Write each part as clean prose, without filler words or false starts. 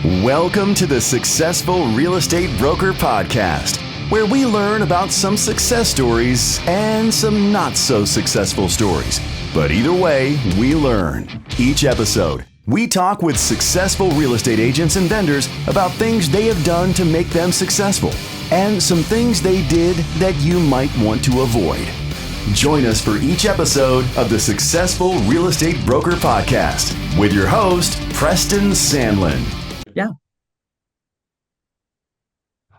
Welcome to the Successful Real Estate Broker Podcast, where we learn about some success stories and some not so successful stories. But either way, we learn. Each episode, we talk with successful real estate agents and vendors about things they have done to make them successful and some things they did that you might want to avoid. Join us for each episode of the Successful Real Estate Broker Podcast with your host, Preston Sandlin. Yeah.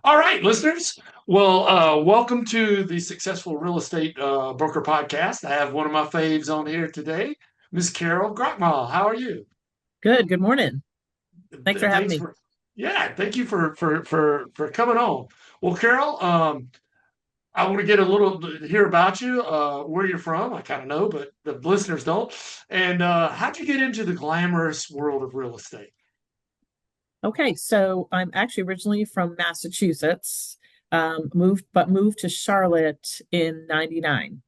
All right, listeners. Well, welcome to the Successful Real Estate Broker Podcast. I have one of my faves on here today, Ms. Carol Grochmal. How are you? Good. Good morning. Thanks for having me. Thank you for coming on. Well, Carol, I want to get a little hear about you, where you're from. I kind of know, but the listeners don't. And how'd you get into the glamorous world of real estate? Okay, so I'm actually originally from Massachusetts, moved to Charlotte in '99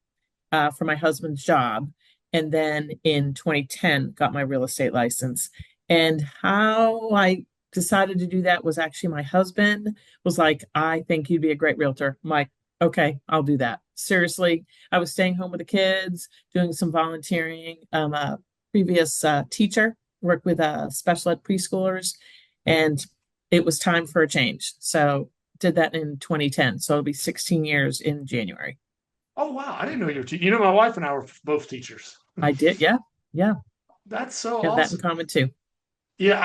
for my husband's job, and then in 2010 got my real estate license. And how I decided to do that was actually my husband was like, "I think you'd be a great realtor." I'm like, "Okay, I'll do that." Seriously, I was staying home with the kids, doing some volunteering. I'm a previous teacher, worked with special ed preschoolers. And it was time for a change. So did that in 2010. So it'll be 16 years in January. Oh, wow. I didn't know you were teaching. You know, my wife and I were both teachers. I did. Yeah. Yeah. That's so Have awesome. that in common too. Yeah,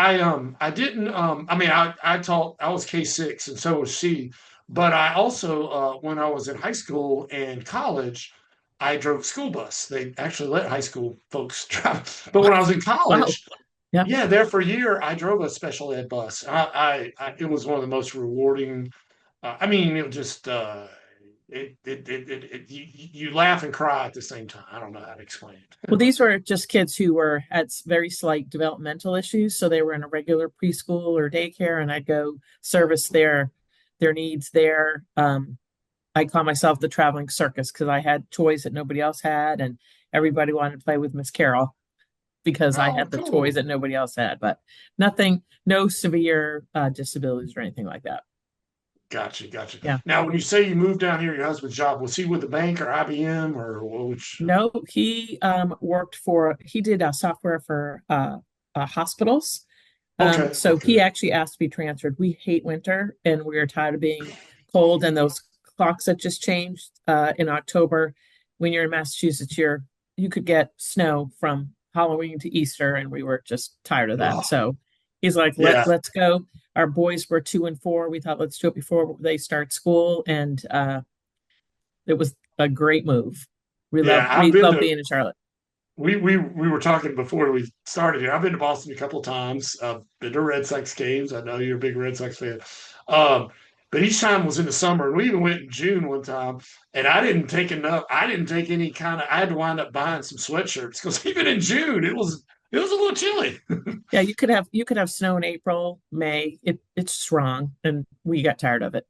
I didn't I taught I was K-6 and so was she, but I also when I was in high school and college, I drove school bus. They actually let high school folks drive. But when I was in Wow. college, Yeah. yeah, there for a year, I drove a special ed bus. It was one of the most rewarding. I mean, it just you laugh and cry at the same time. I don't know how to explain it. Well, these were just kids who were had very slight developmental issues. So they were in a regular preschool or daycare, and I'd go service their needs there. I call myself the traveling circus because I had toys that nobody else had, and everybody wanted to play with Miss Carol because I had the Cool. toys that nobody else had, but no severe disabilities or anything like that. Gotcha. Yeah. Now, when you say you moved down here, your husband's job, was he with the bank or IBM or which? No, he he did software for hospitals. So Okay. he actually asked to be transferred. We hate winter and we're tired of being cold, and those clocks that just changed in October. When you're in Massachusetts, you could get snow from Halloween to Easter, and we were just tired of that. Oh, So he's like, yeah, let's go. Our boys were 2 and 4. We thought, let's do it before they start school. And it was a great move. We yeah. love being in Charlotte. We were talking before we started here. I've been to Boston a couple of times. I've been to Red Sox games. I know you're a big Red Sox fan. Um, but each time was in the summer, and we even went in June one time. And I didn't take enough. I didn't take any kind of. I had to wind up buying some sweatshirts because even in June it was a little chilly. Yeah, you could have snow in April, May. It's strong, and we got tired of it.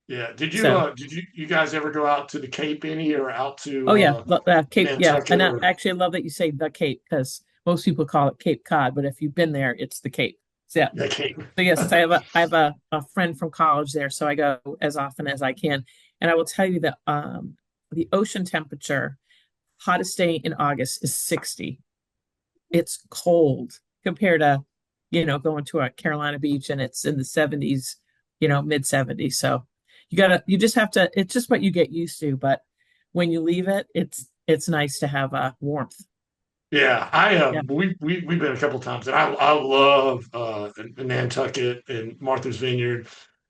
Yeah. So, Did you guys ever go out to the Cape any or out oh to yeah, Cape. Yeah, Nantucket and I or actually love that you say the Cape because most people call it Cape Cod, but if you've been there, it's the Cape. So, yeah. the Cape? So yes, I have a friend from college there, so I go as often as I can. And I will tell you that the ocean temperature, hottest day in August is 60. It's cold compared to, going to a Carolina beach and it's in the 70s, mid 70s. So you just have to, it's just what you get used to. But when you leave it, it's nice to have warmth. Yeah, Yeah. we've been a couple times, and I love Nantucket and Martha's Vineyard.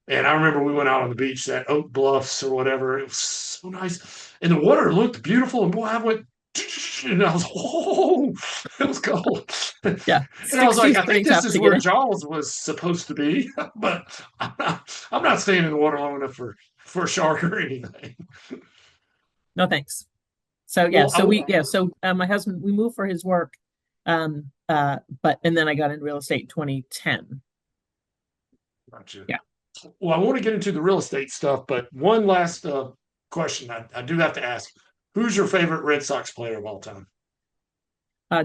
And I remember we went out on the beach at Oak Bluffs or whatever. It was so nice, and the water looked beautiful. And boy, I went, and I was, oh, it was cold. Yeah. And I was 60 like, is I pretty think this tough is to get where in. Jaws was supposed to be, but I'm not staying in the water long enough for a shark or anything. No, thanks. So yeah, Well, so my husband, we moved for his work. And then I got into real estate in 2010. gotcha. Yeah. Well, I want to get into the real estate stuff, but one last question I do have to ask. Who's your favorite Red Sox player of all time?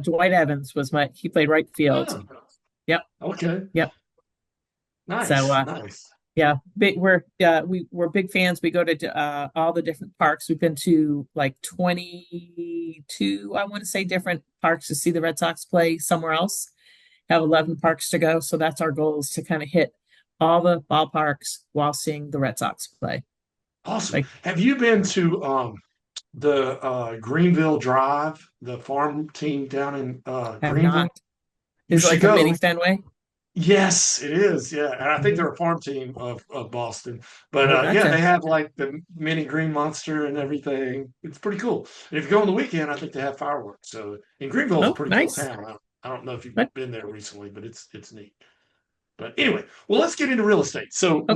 Dwight Evans he played right field. Oh, Yep. okay. Yep. So Nice, nice. yeah, we're big fans. We go to all the different parks. We've been to like 22, I want to say, different parks to see the Red Sox play somewhere else. Have 11 parks to go. So that's our goal, is to kind of hit all the ballparks while seeing the Red Sox play. Awesome. Like, Have you been to the Greenville Drive, the farm team down in have not. Greenville? You Is it should like a mini go. Fenway? Yes, it is. Yeah. And I think Hmm. they're a farm team of Boston. But Oh, yeah, gotcha. they have like the mini green monster and everything. It's pretty cool. And if you go on the weekend, I think they have fireworks. So, and Greenville's a Oh, pretty cool nice. town. I don't know if you've But been there recently, but it's neat. But anyway, well, let's get into real estate. So okay.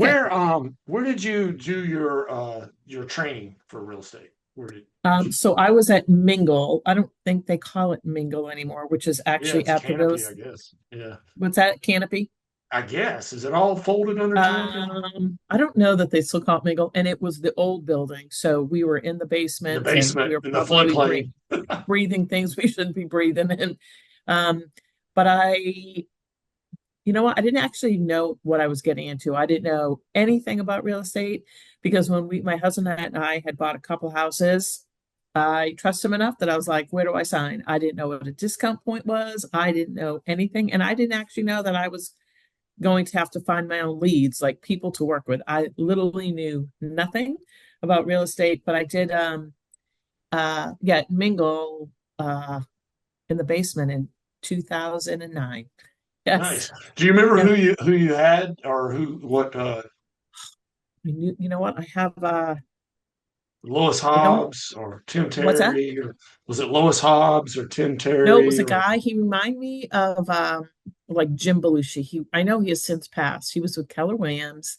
where did you do your training for real estate? Where did you So I was at Mingle. I don't think they call it Mingle anymore, which is Yeah, actually it's at the Canopy, Rose. I guess. Yeah. What's that? Canopy? I guess. Is it all folded under Canopy? I don't know that they still call it Mingle, and it was the old building, so we were in the In the basement, and we basement, were in the probably floodplain. breathing things we shouldn't be breathing in. Um, but you know what? I didn't actually know what I was getting into. I didn't know anything about real estate, because when my husband and I had bought a couple houses, I trust him enough that I was like, where do I sign? I didn't know what a discount point was. I didn't know anything. And I didn't actually know that I was going to have to find my own leads, like people to work with. I literally knew nothing about real estate, but I did get Mingle in the basement in 2009. Yes. Nice. Do you remember Yeah. who you had or who what You know what? I have Lois I don't Hobbs or Tim what's that? Terry, or was it Lois Hobbs or Tim No, it was Terry a or guy. He reminded me of like Jim Belushi. I know he has since passed. He was with Keller Williams.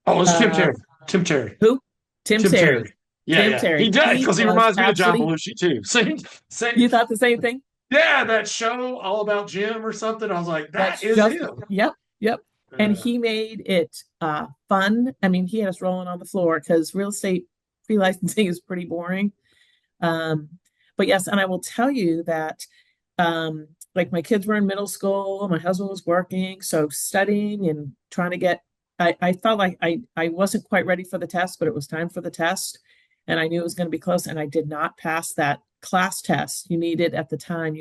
oh, it's Tim Uh Terry. Tim Terry. who? Tim Tim Terry. Terry. Yeah, Tim yeah. He Terry. does He because he was reminds me of John absolutely. Belushi too. Same. You thought the same thing? Yeah, that show all about Jim or something. I was like, that That's is just, him. yep, yep. And Yeah, he made it fun. I mean, he had us rolling on the floor, because real estate pre-licensing is pretty boring. Um, but yes, and I will tell you that like my kids were in middle school, my husband was working, so studying and trying to get I felt like I wasn't quite ready for the test, but it was time for the test. And I knew it was going to be close, and I did not pass that class test. You needed at the time,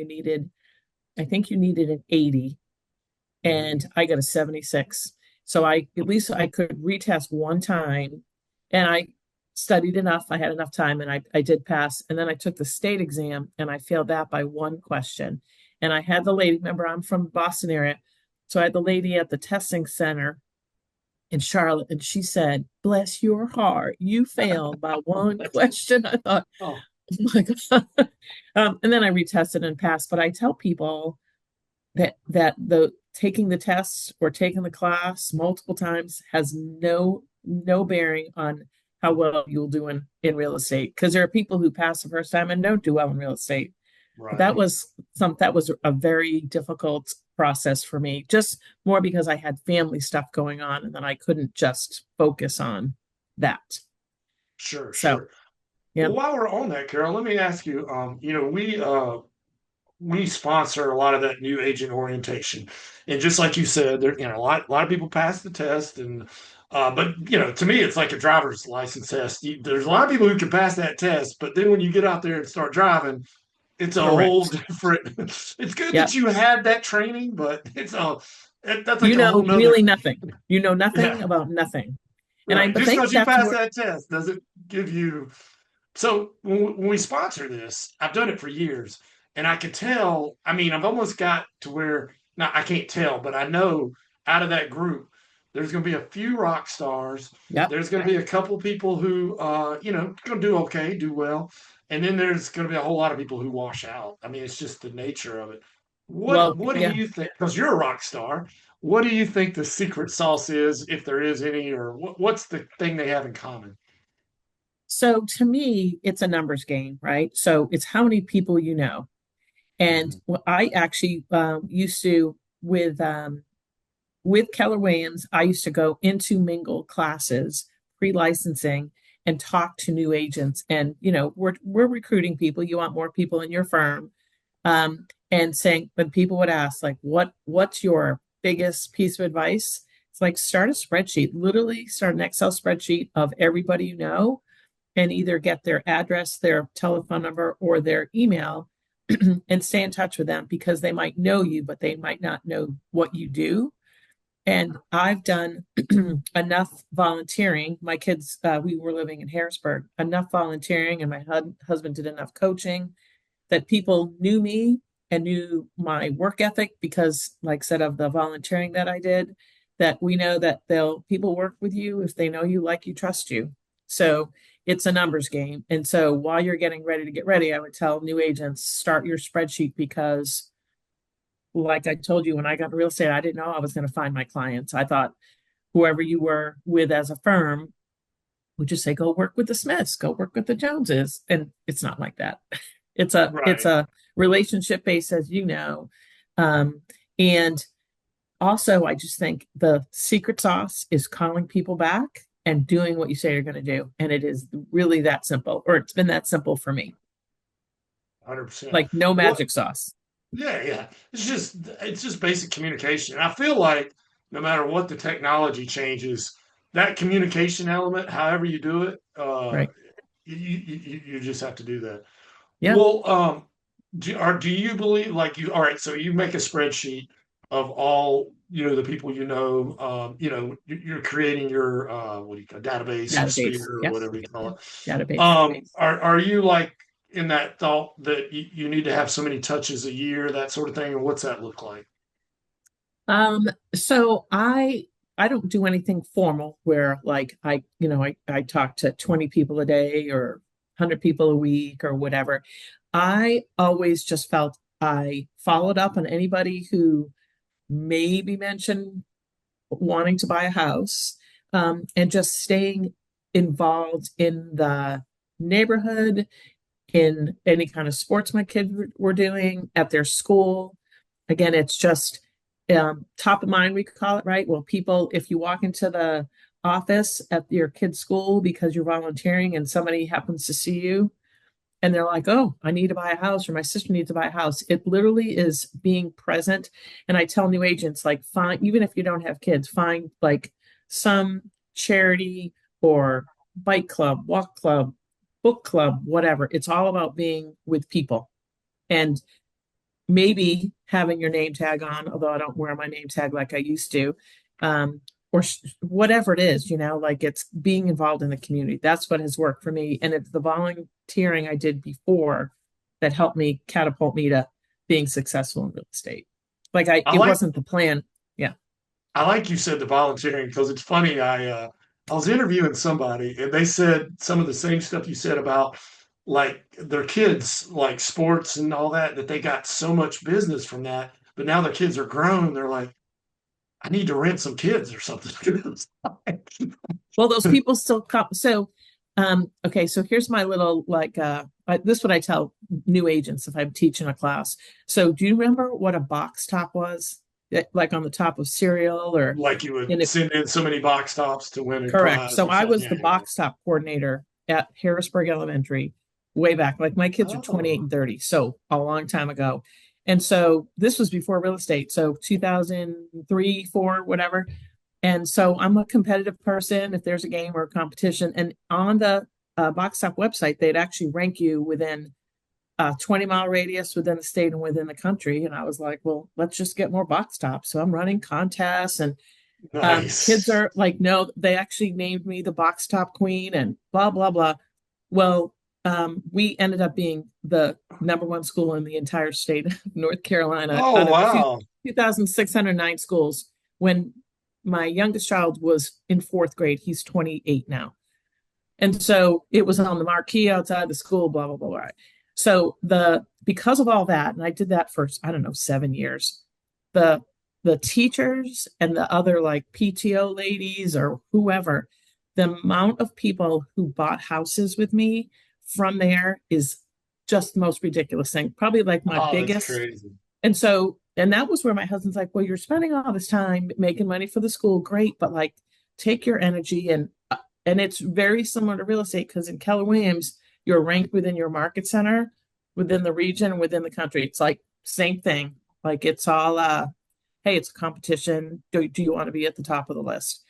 I think you needed an 80, mhm. and I got a 76. So I at least I could retest one time, and I studied enough. I had enough time, and I did pass. And then I took the state exam, and I failed that by one question. And I had the lady, remember, I'm from the Boston area. So I had the lady at the testing center in Charlotte, and she said, "Bless your heart, you failed by one question." I thought, Oh, oh my God. And then I retested and passed. But I tell people that the taking the tests or taking the class multiple times has no bearing on how well you'll do in real estate, because there are people who pass the first time and don't do well in real estate. But right. that was a very difficult process for me, just more because I had family stuff going on, and then I couldn't just focus on that. Sure, So sure. yeah. Well, while we're on that, Carol, let me ask you, we sponsor a lot of that new agent orientation. And just like you said, there, a lot of people pass the test and but to me it's like a driver's license test. There's a lot of people who can pass that test, but then when you get out there and start driving, it's a whole Correct. different it's good Yeah. that you had that training, but that's like You a whole know nother really nothing. You know nothing yeah, about nothing. And I right. Just think because you that's pass where. that test doesn't give you so when we sponsor this, I've done it for years, and I could tell. I mean, I've almost got to where now I can't tell, but I know out of that group, there's going to be a few rock stars. Yep. There's going to be a couple people who, going to do okay, do well, and then there's going to be a whole lot of people who wash out. I mean, it's just the nature of it. What Well, What do yeah. you think? Because you're a rock star. What do you think the secret sauce is, if there is any, or what's the thing they have in common? So to me, it's a numbers game, right? So it's how many people you know. And Mhm. what I actually used to with Keller Williams, I used to go into Mingle classes, pre-licensing, and talk to new agents. And we're recruiting people. You want more people in your firm, and saying when people would ask like, what's your biggest piece of advice? It's like start a spreadsheet, literally start an Excel spreadsheet of everybody you know, and either get their address, their telephone number, or their email and stay in touch with them because they might know you, but they might not know what you do. And I've done enough volunteering. My kids, we were living in Harrisburg, enough volunteering, and my husband did enough coaching that people knew me and knew my work ethic because, like I said, of the volunteering that I did, that we know that people work with you if they know you, like you, trust you. So it's a numbers game. And so while you're getting ready to get ready, I would tell new agents, start your spreadsheet because like I told you, when I got into real estate, I didn't know I was going to find my clients. I thought whoever you were with as a firm would just say, go work with the Smiths, go work with the Joneses. And it's not like that. It's Right. a relationship based, as you know. And also I just think the secret sauce is calling people back and doing what you say you're going to do. And it is really that simple, or it's been that simple for me. 100%. Like no What magic sauce. Yeah, yeah. It's just basic communication. And I feel like no matter what the technology changes, that communication element, however you do it, Right. you just have to do that. Yeah. Well, do you believe like you all right, so you make a spreadsheet of all, the people you're creating your what do you call database or Database. sphere or Yes. whatever you call Yeah. it. Database. Are you like in that thought that you need to have so many touches a year, that sort of thing, and what's that look like? So I don't do anything formal where like I talk to 20 people a day or 100 people a week or whatever. I always just felt I followed up on anybody who maybe mentioned wanting to buy a house, and just staying involved in the neighborhood, in any kind of sports my kids were doing at their school. Again, it's just top of mind, we could call it, right? Well, people, if you walk into the office at your kid's school because you're volunteering and somebody happens to see you and they're like, oh, I need to buy a house or my sister needs to buy a house, it literally is being present. And I tell new agents, like, find, even if you don't have kids, find like some charity or bike club, walk club, book club, whatever. It's all about being with people and maybe having your name tag on, although I don't wear my name tag like I used to, um, or whatever it is, like it's being involved in the community. That's what has worked for me. And it's the volunteering I did before that helped me catapult me to being successful in real estate. Like I it like wasn't the plan. Yeah. I like you said the volunteering because it's funny. I was interviewing somebody and they said some of the same stuff you said about like their kids like sports and all that they got so much business from that. But now their kids are grown. They're like, I need to rent some kids or something. Well, those people still come. So, okay. So here's my little like, this is what I tell new agents if I'm teaching a class. So, do you remember what a box top was? Like on the top of cereal or Like you in would it? send in so many box tops to win a Correct. prize So or I something. was Yeah, the yeah, box top coordinator at Harrisburg Elementary way back. Like my yeah. kids are 28 Oh, and 30, so a long time ago. And so this was before real estate. So 2003, four, whatever. And so I'm a competitive person if there's a game or a competition. And on the box top website, they'd actually rank you within a 20-mile radius within the state and within the country. And I was like, well, let's just get more box tops. So I'm running contests and kids nice. are like, no, they actually named me the box top queen and blah, blah, blah. Well, we ended up being the number one school in the entire state of North Carolina Oh, out of wow. 2,609 schools when my youngest child was in fourth grade. He's 28 now. And so it was on the marquee outside the school, blah, blah, blah, blah. So because of all that, and I did that for, I don't know, 7 years, the the teachers and the other like PTO ladies or whoever, the amount of people who bought houses with me from there is just the most ridiculous thing. Probably like my Oh, that's biggest. crazy. And that was where my husband's like, well, you're spending all this time making money for the school, great, but like take your energy and it's very similar to real estate because in Keller Williams, you're ranked within your market center, within the region, within the country. It's like same thing. Like it's all hey, it's a competition. Do you want to be at the top of the list?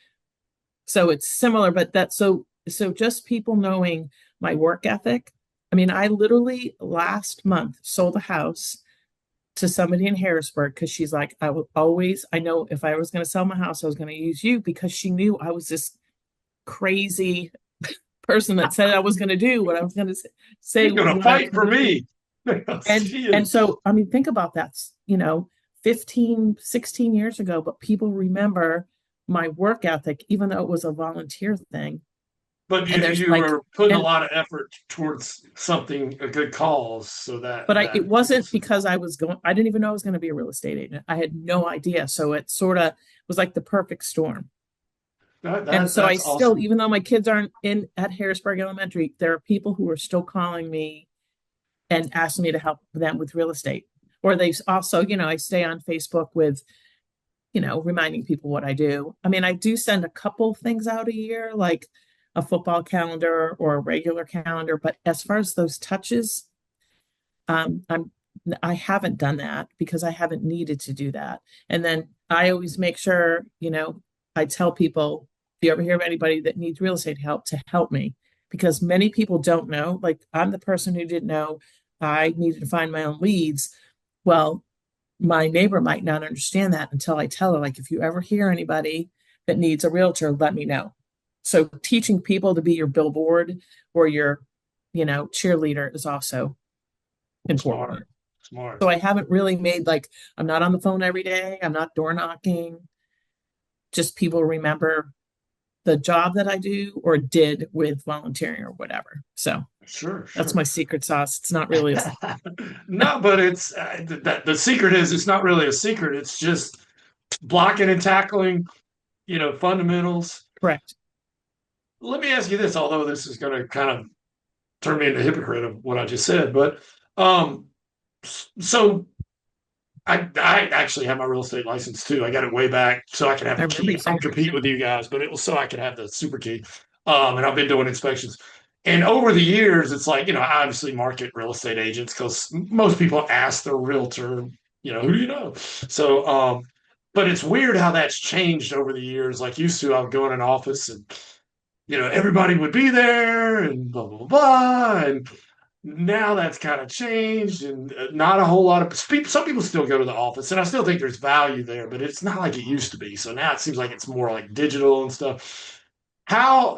So it's similar, but so just people knowing my work ethic. I mean, I literally last month sold a house to somebody in Harrisburg because she's like, I know if I was going to sell my house, I was going to use you because she knew I was this crazy person that said I was going to do what I was going to say. She's gonna What I was fight for going to do. me. She And is. so, I mean, think about that, 15, 16 years ago, but people remember my work ethic, even though it was a volunteer thing. But And there's you like, were putting a and lot of effort towards something, a good cause, so but it that wasn't because I didn't even know I was going to be a real estate agent. I had no idea. So it sort of was like the perfect storm. And so I that's still, awesome. even though my kids aren't in at Harrisburg Elementary, there are people who are still calling me and asking me to help them with real estate. Or they also, I stay on Facebook with, reminding people what I do. I mean, I do send a couple things out a year, like a football calendar or a regular calendar. But as far as those touches, I'm I haven't done that because I haven't needed to do that. And then I always make sure, I tell people if you ever hear of anybody that needs real estate help to help me because many people don't know. Like I'm the person who didn't know I needed to find my own leads. Well, my neighbor might not understand that until I tell her, like, if you ever hear anybody that needs a realtor, let me know. So teaching people to be your billboard or your, cheerleader is also important. Smart, smart. So I haven't really made like, I'm not on the phone every day. I'm not door knocking. Just people remember the job that I do or did with volunteering or whatever. So Sure, that's sure. my secret sauce. It's not really No, but it's the secret is it's not really a secret. It's just blocking and tackling, fundamentals. correct. Let me ask you this, although this is going to kind of turn me into a hypocrite of what I just said, but um, so I actually have my real estate license too. I got it way back so I could have I the remember key. you I don't saying, compete with you guys, but it was so I could have the super key. And I've been doing inspections. And over the years, it's like, I obviously market real estate agents because most people ask their realtor, who do you know? So, but it's weird how that's changed over the years. Like used to, I would go in an office and, everybody would be there and blah, blah, blah, blah. And now that's kind of changed and not a whole lot of people. Some people still go to the office, and I still think there's value there, but it's not like it used to be. So now it seems like it's more like digital and stuff. How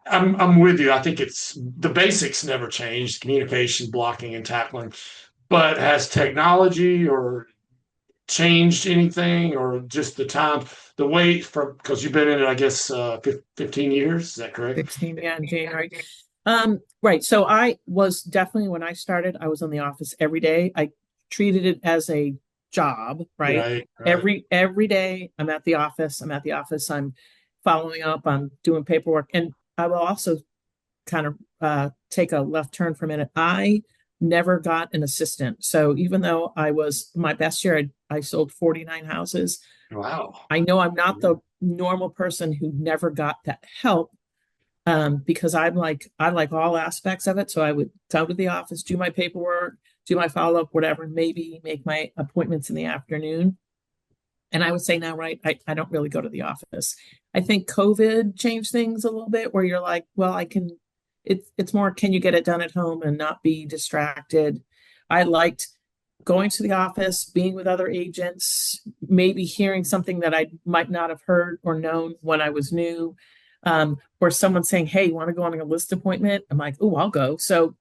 I'm with you. I think it's the basics never changed: communication, blocking, and tackling. But has technology or changed anything, or just the time, the wait for because you've been in it, I guess, 15 years. Is that correct? 16, yeah, in January. Right. So I was definitely when I started, I was in the office every day. I treated it as a job, right? Right, right. Every day I'm at the office. I'm at the office. I'm following up. I'm doing paperwork. And I will also kind of take a left turn for a minute. I never got an assistant. So even though I was my best year, I sold 49 houses. Wow. I know I'm not the normal person who never got that help because I like all aspects of it. So I would come to the office, do my paperwork, do my follow up, whatever, maybe make my appointments in the afternoon. And I would say now, right, I don't really go to the office. I think COVID changed things a little bit where you're like, well, it's more, can you get it done at home and not be distracted? I liked going to the office, being with other agents, maybe hearing something that I might not have heard or known when I was new, or someone saying, "Hey, you want to go on a list appointment?" I'm like, "Oh, I'll go." So,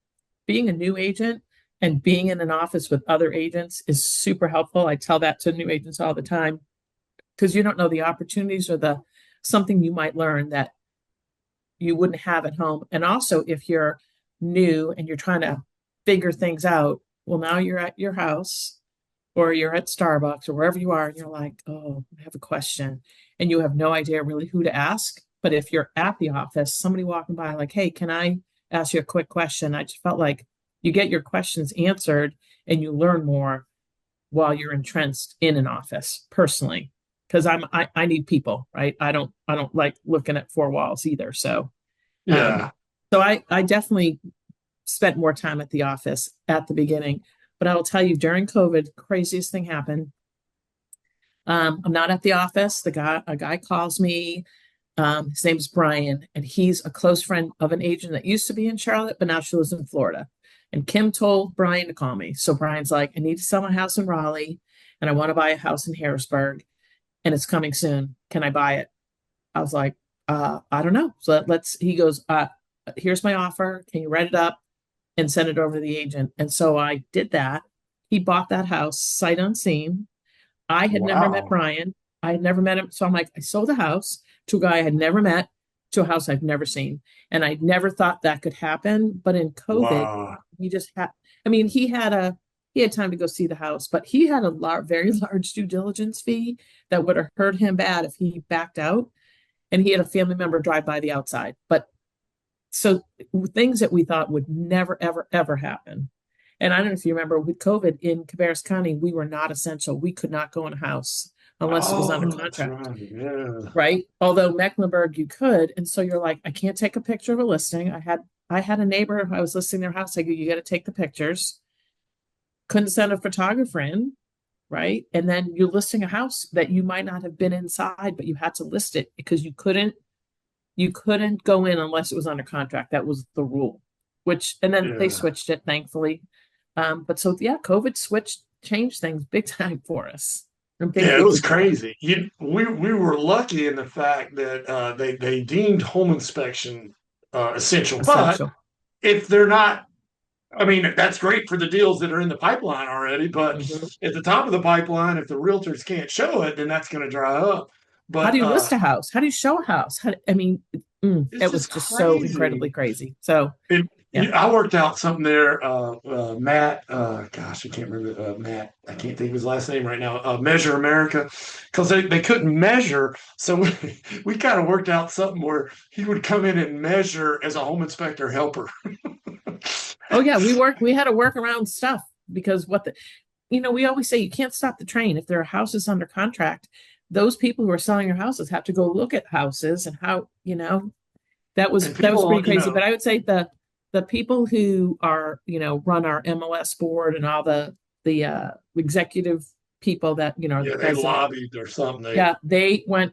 being a new agent and being in an office with other agents is super helpful. I tell that to new agents all the time because you don't know the opportunities or the something you might learn that you wouldn't have at home. And also, if you're new and you're trying to figure things out, well, now you're at your house or you're at Starbucks or wherever you are, and you're like, oh, I have a question. And you have no idea really who to ask. But if you're at the office, somebody walking by, like, hey, can I ask you a quick question? I just felt like you get your questions answered and you learn more while you're entrenched in an office personally. Because I need people, right? I don't like looking at four walls either. Um, Yeah. I definitely spent more time at the office at the beginning. But I will tell you, during COVID, craziest thing happened. I'm not at the office. A guy calls me. His name's Brian, and he's a close friend of an agent that used to be in Charlotte, but now she lives in Florida. And Kim told Brian to call me. So Brian's like, I need to sell my house in Raleigh, and I want to buy a house in Harrisburg, and it's coming soon. Can I buy it? I was like, I don't know. So he goes, here's my offer. Can you write it up and send it over to the agent? And so I did that. He bought that house sight unseen. I had never met Wow. Brian. I had never met him. So I'm like, I sold a house to a guy I had never met, to a house I've never seen. And I never thought that could happen. But in COVID, Wow. he just had, I mean, he had time to go see the house, but he had a very large due diligence fee that would have hurt him bad if he backed out. And he had a family member drive by the outside. But so things that we thought would never, ever, ever happen. And I don't know if you remember with COVID in Cabarrus County, we were not essential. We could not go in a house unless it was under Oh, that's contract, right. Yeah. right? Although Mecklenburg, you could. And so you're like, I can't take a picture of a listing. I had a neighbor, I was listing their house. I go, you got to take the pictures. Couldn't send a photographer in, right? And then you're listing a house that you might not have been inside, but you had to list it because you couldn't go in unless it was under contract. That was the rule. And then they Yeah. switched it, thankfully. But so yeah, COVID changed things big time for us. And things Yeah, it we was could do crazy. We were lucky in the fact that they deemed home inspection essential. But essential. if they're not, I mean, that's great for the deals that are in the pipeline already. But Mhm. at the top of the pipeline, if the realtors can't show it, then that's going to dry up. How do But you list a house? How do you show a house? I mean, it's it was just just so crazy. incredibly crazy. So It, yeah. I worked out something there. Matt, gosh, I can't remember Matt. I can't think of his last name right now. Measure America, because they couldn't measure, so we kind of worked out something where he would come in and measure as a home inspector helper. Oh yeah, we had to work around stuff because we always say you can't stop the train. If there are houses under contract, those people who are selling your houses have to go look at houses and how, And that was people, pretty crazy. But I would say the people who are, run our MLS board and all the executive people that, the yeah, they president, lobbied or something. yeah, they went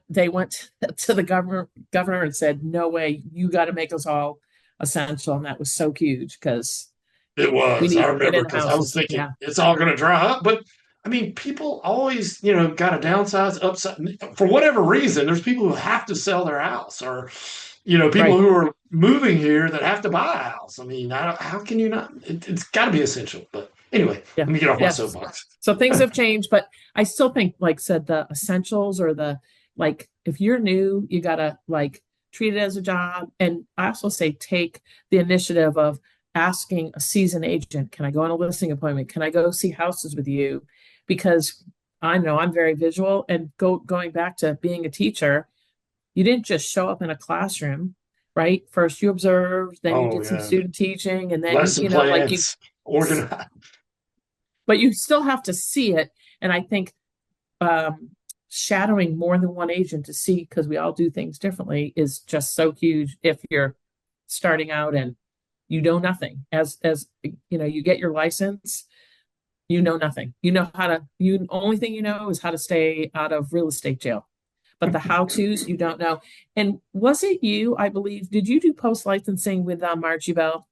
to the governor and said, no way, you got to make us all essential. And that was so huge because It we was. need I to get remember in because I was houses. thinking Yeah. it's all going to dry up. But I mean, people always, got to downsize, upside for whatever reason. There's people who have to sell their house, or people Right. who are moving here that have to buy a house. I mean, how can you not? It's got to be essential. But anyway, Yeah. let me get off my Yes. soapbox. So things have changed, but I still think, like said, the essentials or if you're new, you gotta treat it as a job. And I also say take the initiative of asking a seasoned agent, can I go on a listing appointment? Can I go see houses with you? Because I know I'm very visual and going back to being a teacher, you didn't just show up in a classroom, right? First you observed, then you Oh did some yeah, student teaching, and then lesson plans, organize. but you still have to see it. And I think um, shadowing more than one agent to see, because we all do things differently, is just so huge if you're starting out and you know nothing. As you get your license, you know nothing. Only thing you know is how to stay out of real estate jail. But the how to's you don't know. And was it you, I believe, did you do post licensing with Margie Bell?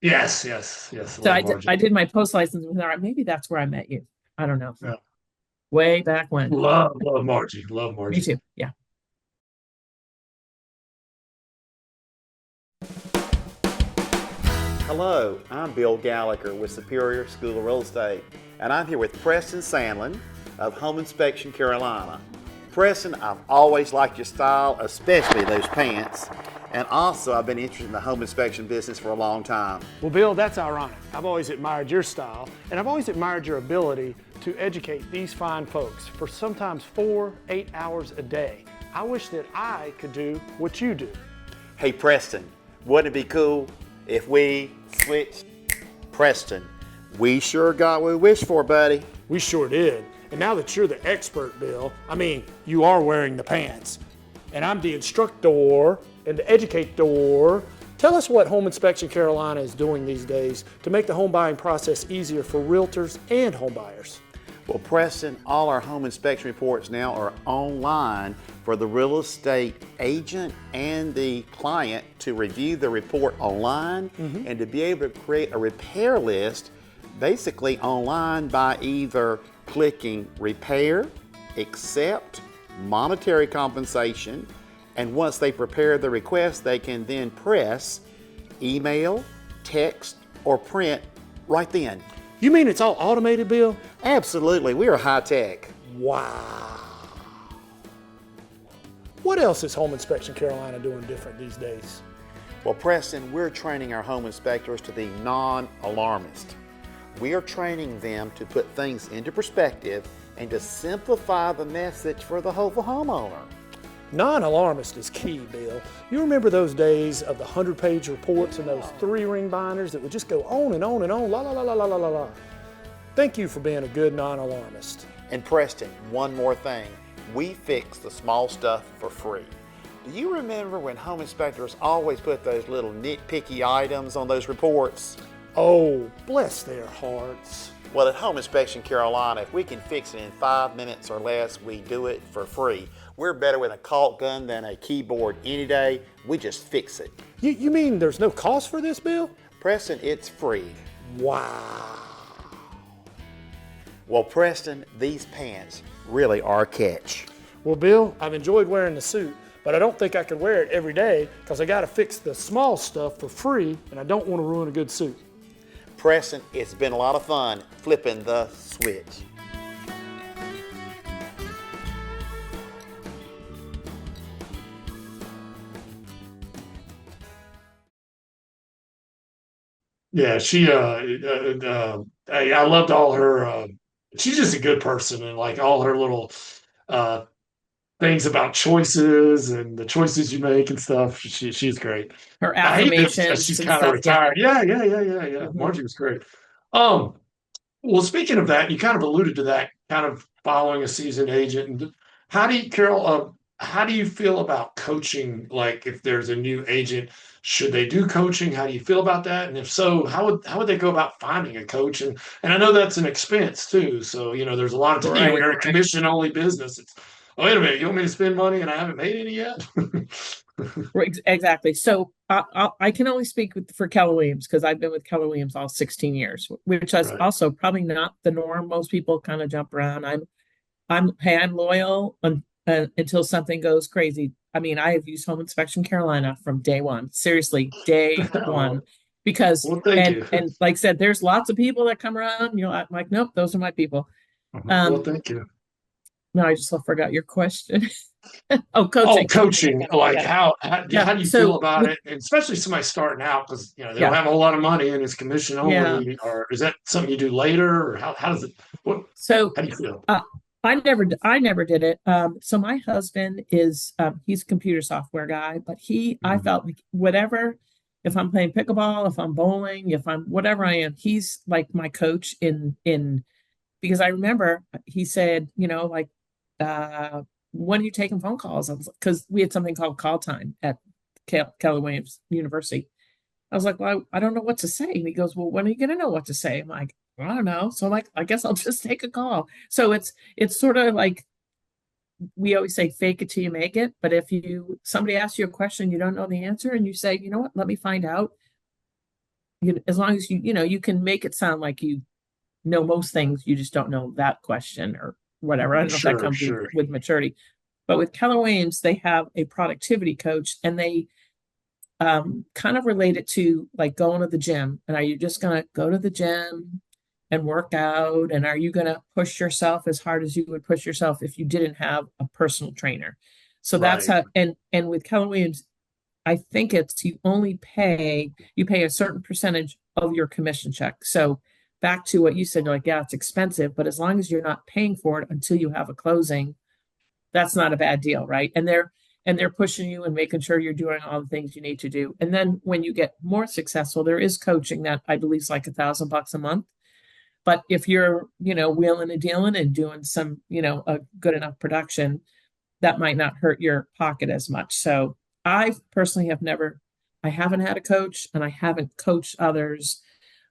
Yes, yes, yes. So Love Margie. I did my post license with her. Maybe that's where I met you. I don't know. Yeah. Way back when. Love Margie. Love Me Margie. too. Yeah. Hello, I'm Bill Gallagher with Superior School of Real Estate, and I'm here with Preston Sandlin of Home Inspection Carolina. Preston, I've always liked your style, especially those pants, and also I've been interested in the home inspection business for a long time. Well, Bill, that's ironic. I've always admired your style, and I've always admired your ability to educate these fine folks for sometimes 8 hours a day. I wish that I could do what you do. Hey Preston, wouldn't it be cool if we switched? Preston, we sure got what we wished for, buddy. We sure did. And now that you're the expert, Bill, you are wearing the pants. And I'm the instructor and the educator. Tell us what Home Inspection Carolina is doing these days to make the home buying process easier for realtors and home buyers. Well, Preston, all our home inspection reports now are online for the real estate agent and the client to review the report online and to be able to create a repair list basically online by either clicking repair, accept, monetary compensation, and once they prepare the request, they can then press email, text, or print right then. You mean it's all automated, Bill? Absolutely, we are high tech. Wow. What else is Home Inspection Carolina doing different these days? Well, Preston, we're training our home inspectors to be non-alarmist. We are training them to put things into perspective and to simplify the message for the homeowner. Non-alarmist is key, Bill. You remember those days of the 100-page reports and those 3-ring binders that would just go on and on and on, la la la la la la la la. Thank you for being a good non-alarmist. And Preston, one more thing. We fix the small stuff for free. Do you remember when home inspectors always put those little nitpicky items on those reports? Oh, bless their hearts. Well, at Home Inspection Carolina, if we can fix it in 5 minutes or less, we do it for free. We're better with a caulk gun than a keyboard any day. We just fix it. You mean there's no cost for this, Bill? Preston, it's free. Wow. Well, Preston, these pants really are a catch. Well, Bill, I've enjoyed wearing the suit, but I don't think I could wear it every day because I got to fix the small stuff for free, and I don't want to ruin a good suit. Preston, it's been a lot of fun flipping the switch. Yeah, I loved all her. She's just a good person, and like all her little uh, things about choices and the choices you make and stuff. She's great. Her I hate that affirmations she's and kind of stuff. Yeah. retired. Yeah. Mhm. Margie was great. Um, well, speaking of that, you kind of alluded to that, kind of following a seasoned agent. And how do you, Carol? How do you feel about coaching? Like, if there's a new agent, should they do coaching? How do you feel about that? And if so, how would they go about finding a coach? And I know that's an expense too. So there's a lot of Right, when you're a right. commission only business. It's, oh, wait a minute, you want me to spend money and I haven't made any yet? Right, exactly. So I can only speak for Keller Williams because I've been with Keller Williams all 16 years, which is Right. also probably not the norm. Most people kind of jump around. I'm loyal until something goes crazy. I mean, I have used Home Inspection Carolina from day one. Seriously, day one. Oh, Because well, thank you. and like I said, there's lots of people that come around. I'm like, nope, those are my people. Well, thank you. No, I just forgot your question. Oh, Oh, coaching. coaching, like Yeah. how Yeah. do you So feel about it? And especially somebody starting out because they don't yeah, have a whole lot of money and it's commission yeah. only, or is that something you do later, or how does it what So how do you feel? I never did it. So my husband is he's a computer software guy, but I Mhm. felt like whatever, if I'm playing pickleball, if I'm bowling, if I'm whatever I am, he's like my coach in because I remember he said, like when are you taking phone calls? I was because we had something called call time at Keller Williams University. I was like, well, I don't know what to say. And he goes, well, when are you going to know what to say? I'm like, I don't know. So I'm like, I guess I'll just take a call. So it's sort of like we always say, fake it till you make it. But if somebody asks you a question, you don't know the answer, and you say, you know what, let me find out. As long as you can make it sound like you know most things, you just don't know that question or whatever. I don't know if that Sure, comes sure. with maturity. But with Keller Williams, they have a productivity coach, and they kind of related to like going to the gym. And are you just going to go to the gym and work out? And are you going to push yourself as hard as you would push yourself if you didn't have a personal trainer? So that's Right. how, and with Keller Williams, I think it's you pay a certain percentage of your commission check. So back to what you said, you're like, yeah, it's expensive, but as long as you're not paying for it until you have a closing, that's not a bad deal, right? And they're pushing you and making sure you're doing all the things you need to do. And then when you get more successful, there is coaching that I believe is like $1,000 a month. But if you're, wheeling and dealing and doing some, a good enough production, that might not hurt your pocket as much. So I personally I haven't had a coach and I haven't coached others,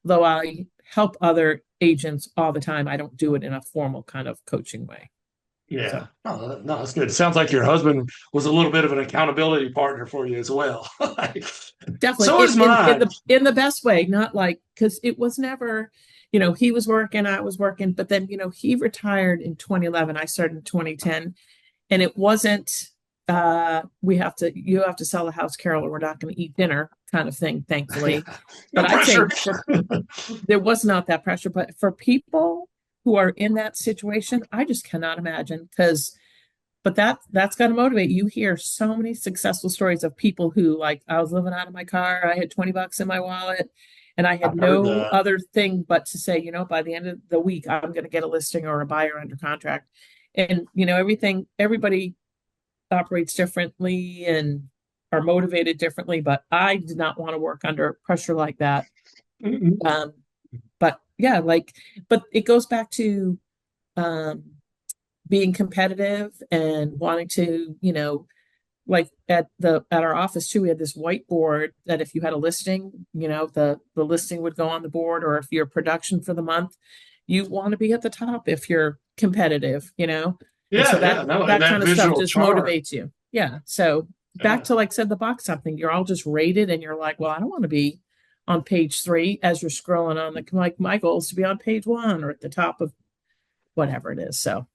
though I help other agents all the time. I don't do it in a formal kind of coaching way. Yeah. So Oh, no, that's good. It sounds like your husband was a little bit of an accountability partner for you as well. definitely So is mine. in the best way, not like, because it was never, he was working, I was working, but then, he retired in 2011. I started in 2010, and it wasn't you have to sell the house, Carol, or we're not going to eat dinner kind of thing, thankfully. No But I'd say pressure. there was not that pressure. But for people who are in that situation, I just cannot imagine, but that's got to motivate. You hear so many successful stories of people who, like, I was living out of my car, I had $20 in my wallet, and I had I've heard no that. other thing but to say, by the end of the week, I'm going to get a listing or a buyer under contract. And everybody operates differently and are motivated differently, but I did not want to work under pressure like that. Mhm. But yeah, but it goes back to um, being competitive and wanting to, like at our office too, we had this whiteboard that if you had a listing, the listing would go on the board, or if your production for the month, you want to be at the top if you're competitive, and so Yeah, that yeah, no, and that that kind of stuff visual just chart. motivates you. Yeah. So back Yeah. to, like said, the box something, you're all just rated and you're like, well, I don't want to be on page 3 as you're scrolling on like my goal is to be on page 1 or at the top of whatever it is. So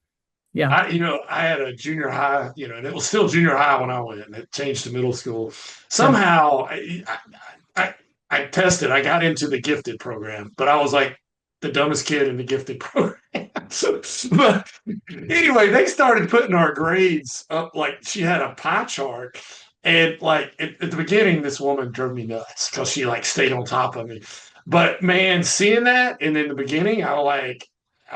yeah. I had a junior high, and it was still junior high when I went, and it changed to middle school. Yeah. Somehow, I tested. I got into the gifted program, but I was like the dumbest kid in the gifted program. But anyway, they started putting our grades up. Like she had a pie chart, and like at the beginning, this woman drove me nuts because she like stayed on top of me. But man, seeing that, and in the beginning, I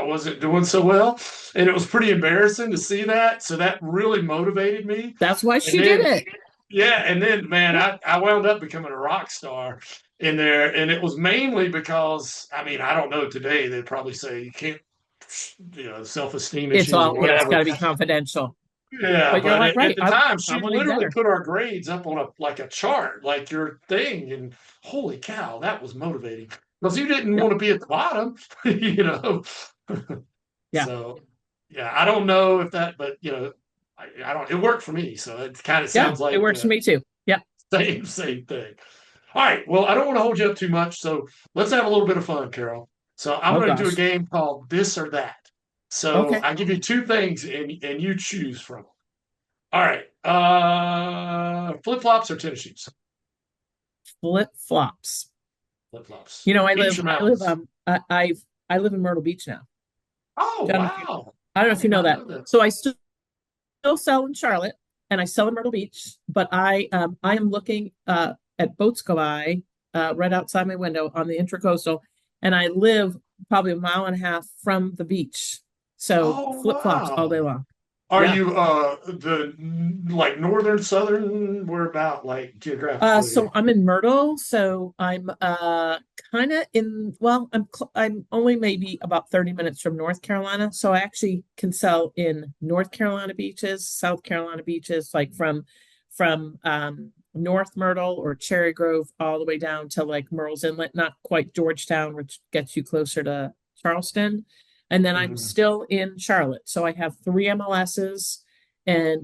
wasn't doing so well, and it was pretty embarrassing to see that. So that really motivated me. That's why And she did then, it. yeah, and then, man, Yeah. I wound up becoming a rock star in there, and it was mainly because, I mean, I don't know today, they'd probably say you can't, self-esteem It's issues or all, yeah, it's got whatever. to be confidential. Yeah, But you're but like, at right, the I time, I she want to be literally better. put our grades up on a chart, like your thing, and holy cow, that was motivating because you didn't Yeah. want to be at the bottom, you know. Yeah. So, yeah, I don't know if that, but I don't. It worked for me, so it kind of Yeah. sounds It like works for me too. Yeah. same thing. All right. Well, I don't want to hold you up too much, so let's have a little bit of fun, Carol. So I'm Oh going to do a gosh. game called This or That. So Okay. I give you two things, and you choose from them. All right. Flip flops or tennis shoes? Flip flops. Flip flops. You know, I Beach live, or I live, mountains? I live in Myrtle Beach now. Oh, Don't know if you, wow. I don't know I if you did know not that. know that. So I still sell in Charlotte and I sell in Myrtle Beach, but I am looking at boats go by right outside my window on the Intracoastal, and I live probably a mile and a half from the beach. So Oh, flip flops all day wow. long. Are Yeah. you the like northern, southern? Where about like So geographically? I'm in Myrtle, so I'm kind of in, well, I'm only maybe about 30 minutes from North Carolina, so I actually can sell in North Carolina beaches, South Carolina beaches, like from North Myrtle or Cherry Grove all the way down to like Murrells Inlet, not quite Georgetown, which gets you closer to Charleston. And then I'm Mhm. still in Charlotte, so I have 3 MLSs, and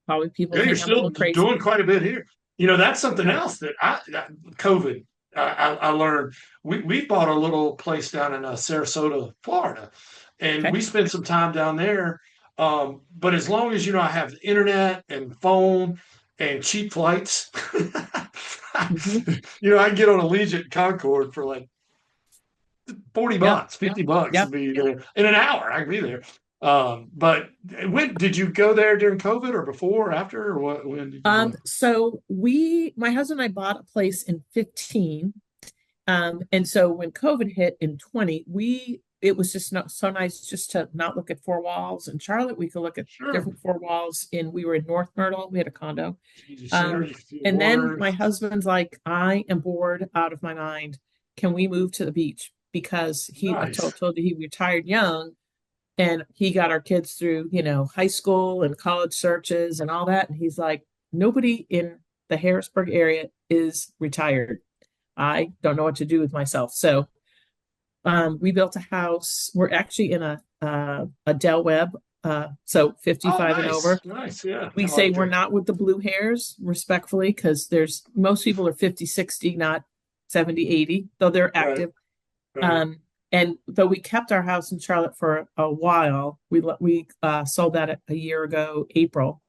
probably people Yeah, you're think I'm a still little crazy. doing quite a bit here. That's something Yeah. else that COVID, I learned. We bought a little place down in Sarasota, Florida, and Okay. we spent some time down there. But as long as I have the internet and phone and cheap flights, Mhm. I can get on Allegiant Concord for like 40 Yep. bucks, 50 bucks and Yep. be there in an hour. I can be there. But when did you go there during COVID or before or after or what? When did you go? So my husband and I bought a place in 15. And so when COVID hit in 20, it was just not so nice just to not look at four walls in Charlotte. We could look at Sure. different four walls we were in North Myrtle. We had a condo. You just share, Um, you see and then water. my husband's like, I am bored out of my mind. Can we move to the beach? Because I Nice. told you he retired young, and he got our kids through, high school and college searches and all that. And he's like, nobody in the Harrisburg area is retired. I don't know what to do with myself. So We built a house. We're actually in a Del Webb, so Oh, 55 and nice, over. nice. Yeah, We I say like we're that. not with the blue hairs, respectfully, because there's most people are 50, 60, not 70, 80, though they're Right, active. right. Um, and though we kept our house in Charlotte for a while, we sold that a year ago, April.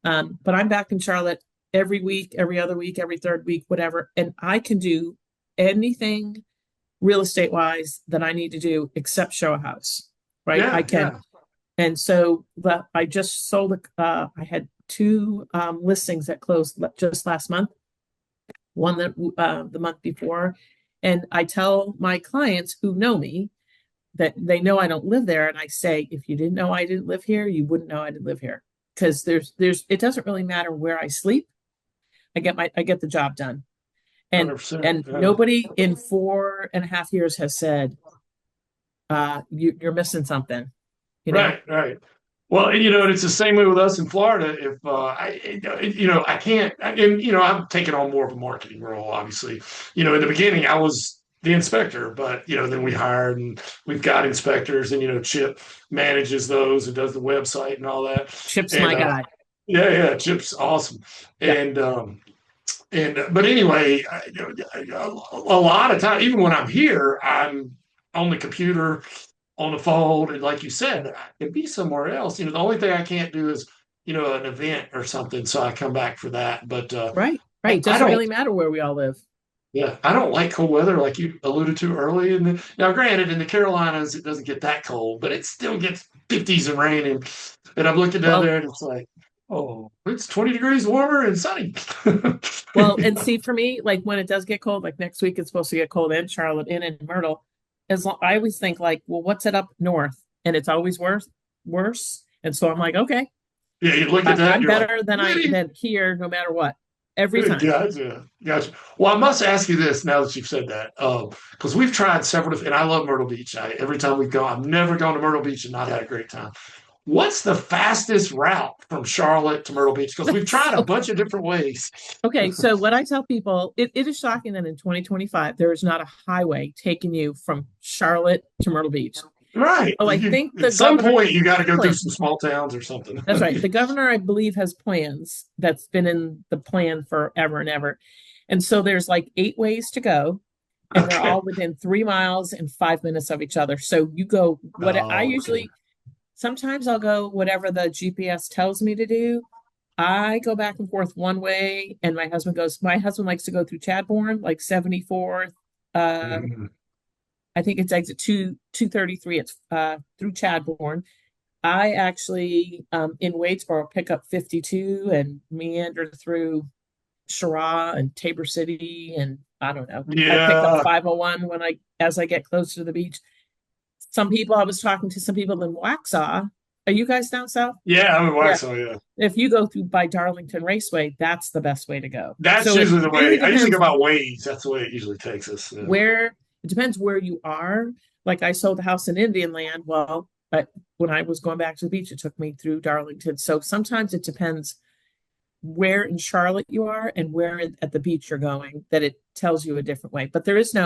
But I'm back in Charlotte every week, every other week, every third week, whatever, and I can do anything real estate wise that I need to do except show a house, right? I Yeah, can. yeah. And so I just sold, I had two listings that closed just last month, one that the month before. And I tell my clients who know me that they know I don't live there. And I say, if you didn't know I didn't live here, you wouldn't know I didn't live here. Because it doesn't really matter where I sleep. I get the job done. And 100%. and Yeah. nobody in 4.5 years has said, you're missing something, you know? Right, right. Well, and, and it's the same way with us in Florida. If I can't, and I'm taking on more of a marketing role, obviously. In the beginning, I was the inspector, but then we hired and we've got inspectors, and Chip manages those and does the website and all that. Chip's And my guy. yeah, yeah, Chip's awesome. Yeah. And but anyway, a lot of time, even when I'm here, I'm on the computer, on the phone, and like you said, I could be somewhere else. The only thing I can't do is an event or something, so I come back for that. But Right. I, Right. I Doesn't don't, really matter where we all live. yeah, I don't like cold weather like you alluded to early. Now, granted, in the Carolinas, it doesn't get that cold, but it still gets 50s and rain. And I'm looking down Well, there, and it's like, oh, it's 20 degrees warmer and sunny. well, and see, for me, like when it does get cold, like next week it's supposed to get cold in Charlotte and in Myrtle. I always think like, well, what's it up north? And it's always worse. And so I'm like, okay, Yeah, you look at that, and I'm you're like, better really? than here, no matter what, every time. Gotcha, gotcha. Well, I must ask you this now that you've said that, because we've tried several different, and I love Myrtle Beach. Every time we've gone, I've never gone to Myrtle Beach and not had a great time. What's the fastest route from Charlotte to Myrtle Beach? Because we've tried a So, bunch of different ways. okay, so what I tell people, it is shocking that in 2025 there is not a highway taking you from Charlotte to Myrtle Beach. Right. Oh, I think At the some governor point, you got to go through plan. some small towns or something. That's right. The governor, I believe, has plans that's been in the plan forever and ever. And so there's like 8 ways to go, and they're Okay. all within 3 miles and 5 minutes of each other. So you go what I Oh, okay. usually sometimes I'll go whatever the GPS tells me to do. I go back and forth one way, and my husband likes to go through Chadbourne, like 74th. Uh, Mhm. I think it's exit 233. It's through Chadbourne. I actually, in Wadesboro, pick up 52 and meander through Cheraw and Tabor City, and I don't know. I pick up Yeah. 501 as I get closer to the beach. I was talking to some people in Waxhaw. Are you guys down south? Yeah. I'm in Yeah. Waxhaw. Yeah. If you go through by Darlington Raceway, that's the best way to go. That's So it usually the really way. I usually go depends about ways. That's the way it usually takes us. Yeah. where it depends where you are. Like I sold the house in Indian Land. Well, but when I was going back to the beach, it took me through Darlington. So sometimes it depends where in Charlotte you are and where at the beach you're going, that it tells you a different way. But there is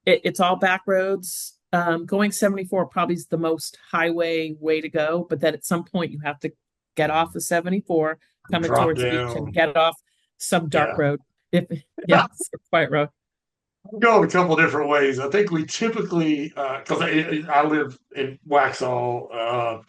it's all back roads. Going 74 probably is the most highway way to go, but then at some point you have to get off of 74, coming Drop towards the beach, and down. get off some dark Yeah. road. If yeah, it's a quiet road. Go a couple different ways. I think we typically, because I live in Waxhaw,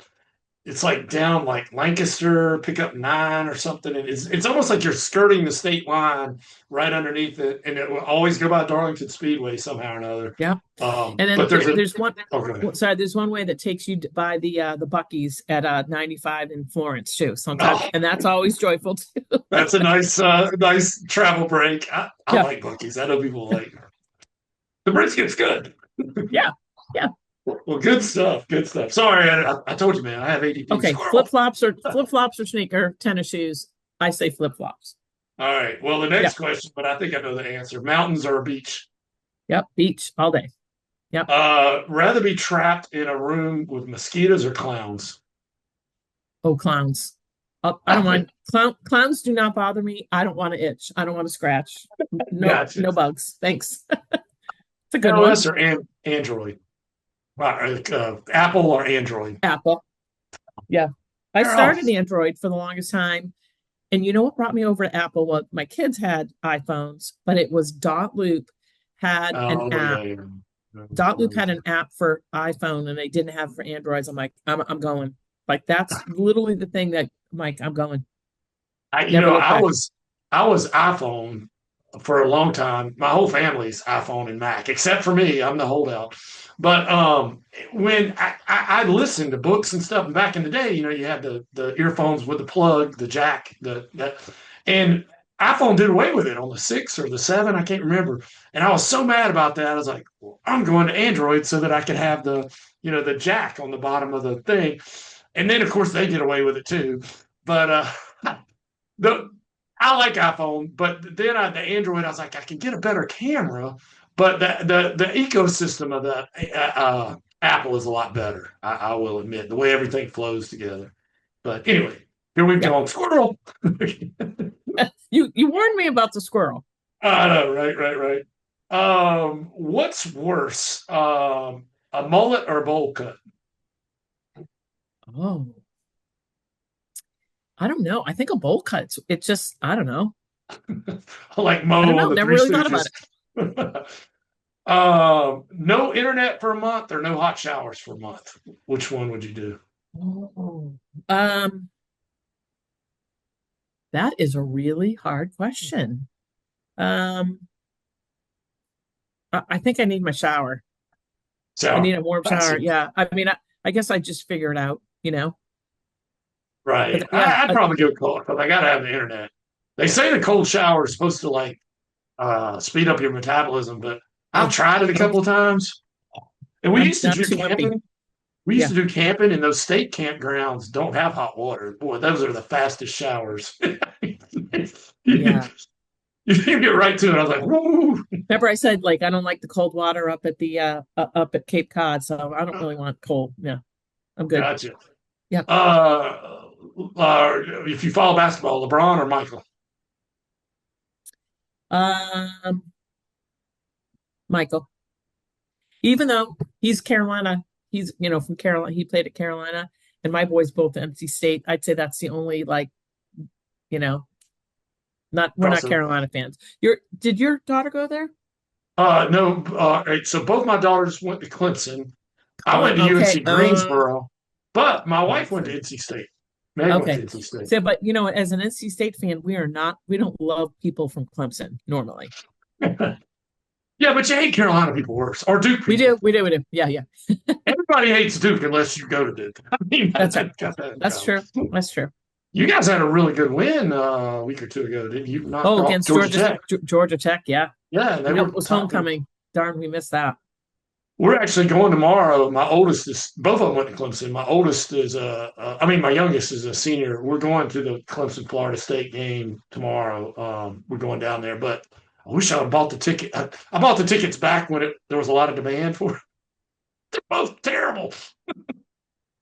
it's like down like Lancaster, pick up 9 or something, and it's almost like you're skirting the state line right underneath it, and it will always go by Darlington Speedway somehow or another. Yeah. And then But there's a there's one okay. sorry, there's one way that takes you by the Bucky's at 95 in Florence too. Sometimes, Oh, and that's always joyful too. that's a nice travel break. I Yeah. like Buc-ee's. I know people like the brisket's good. Yeah. Yeah. Well, good stuff. Good stuff. Sorry, I told you, man. I have ADD. Okay. Squirrel. Flip flops or sneaker tennis shoes. I say flip flops. All right. Well, the Yeah. next question, but I think I know the answer. Mountains or a beach? Yep. Beach all day. Yep. Rather be trapped in a room with mosquitoes or clowns? Oh, clowns. I don't mind. Clowns do not bother me. I don't want to itch. I don't want to scratch. No, Gotcha. no bugs. Thanks. It's a good one. NOS or Android? Apple or Android? Apple. Yeah. I They're all. started Android for the longest time. And you know what brought me over to Apple? Well, my kids had iPhones, but it was Dot Loop had an Oh app. yeah. Dot Loop Yeah. had an app for iPhone and they didn't have it for Androids. I'm like, I'm going. Like that's literally the thing that I'm like, I'm going. Never look I back. was iPhone for a long time. My whole family's iPhone and Mac, except for me. I'm the holdout. But when I listened to books and stuff back in the day, you had the earphones with the plug, the jack, and iPhone did away with it on the 6 or the 7, I can't remember. And I was so mad about that. I was like, well, I'm going to Android so that I could have the jack on the bottom of the thing. And then of course they did away with it too. But the I like iPhone, but then the Android, I was like, I can get a better camera, but the ecosystem of the Apple is a lot better. I will admit the way everything flows together. But anyway, here we've Yep. gone squirrel. You warned me about the squirrel. I know, right, right, right. What's worse, a mullet or a bowl cut? Oh, I don't know. I think a bowl cut. It just, I don't know. Like I don't Mo on know. the Never Three really thought about Stooges. No internet for a month or no hot showers for a month. Which one would you do? it. Oh. That is a really hard question. Um, I think I need my shower. I So need a warm shower. classic, Yeah. I mean, I guess I just figure it out. right? But yeah, I'd probably go cold because I gotta have the internet. They say the cold shower is supposed to like speed up your metabolism, but I've oh, tried it a oh, couple of times. And we used to I'm do too wimpy. camping. We used Yeah. to do camping, and those state campgrounds don't have hot water. Boy, those are the fastest showers. you, Yeah. you get right to it. I was like, woo. Remember I said like I don't like the cold water up at the up at Cape Cod, so I don't really want cold. Yeah, I'm good. Gotcha. Yeah. If you follow basketball, LeBron or Michael? Um, Michael. Even though he's Carolina, he's from Carolina. He played at Carolina, and my boys both at NC State. I'd say that's the only like you know not we're not Also, Carolina fans. Did your daughter go there? no. Right, so both my daughters went to Clemson. I went to Okay. UNC Greensboro, but my wife went to Clemson. NC State. Meg went to Okay. NC State. So, but as an NC State fan, we don't love people from Clemson normally. Yeah, but you hate Carolina people worse, or Duke We people. do, we do, we do. Yeah, yeah. Everybody hates Duke unless you go to Duke. I mean, That's right. got that in That's common. true. That's true. You guys had a really good win a week or two ago, didn't you? Knocked Oh, off against Georgia Tech. Georgia Tech, yeah. Yeah, they were It was top. homecoming. Darn, we missed that. We're actually going tomorrow. My oldest is both of them went to Clemson. My oldest is my youngest is a senior. We're going to the Clemson Florida State game tomorrow. We're going down there, but I wish I had bought the ticket. I bought the tickets back when there was a lot of demand for it. They're both terrible.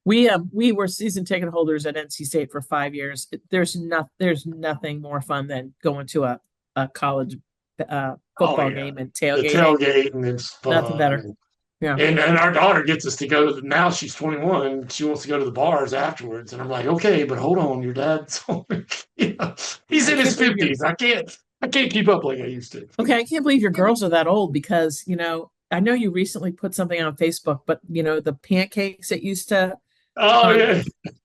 We were season ticket holders at NC State for 5 years. There's nothing more fun than going to a college Oh football yeah, game and the tailgating. tailgate and it's Nothing better. fun. Yeah. And our daughter gets us to go to now she's 21. She wants to go to the bars afterwards. And I'm like, okay, but hold on, your dad's he's I in his can't believe 50s. I can't keep up like I used to. Okay, I can't believe your girls are that old because, I know you recently put something on Facebook, but the pancakes that used to Oh um yeah.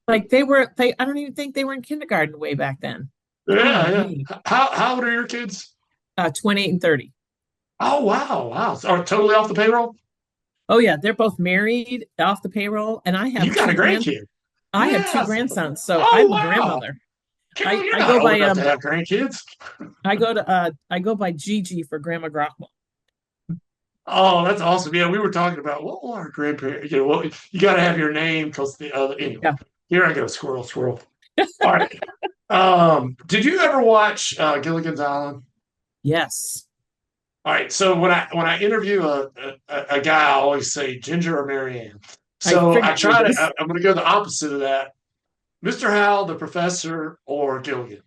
like I don't even think they were in kindergarten way back then. Yeah, yeah. Golly. How old are your kids? 28 and 30. Oh wow, wow. So are totally off the payroll? Oh yeah, they're both married, off the payroll, and You got a grandkid. I have two Yes. grandsons, so Oh I'm a wow. grandmother. Carol, you're I not go old by enough to have grandkids. I go by Gigi for Grandma Grochmal. Oh, that's awesome. Yeah, we were talking about what will our grandparents, you got to have your name because the other, anyway. Yeah. Here I go, squirrel, squirrel. All right. Did you ever watch Gilligan's Island? Yes. All right. So when I interview a guy, I always say Ginger or Marianne. I So I figured you try would. to. I'm going to go the opposite of that. Mr. Howell, the professor, or Gilligan.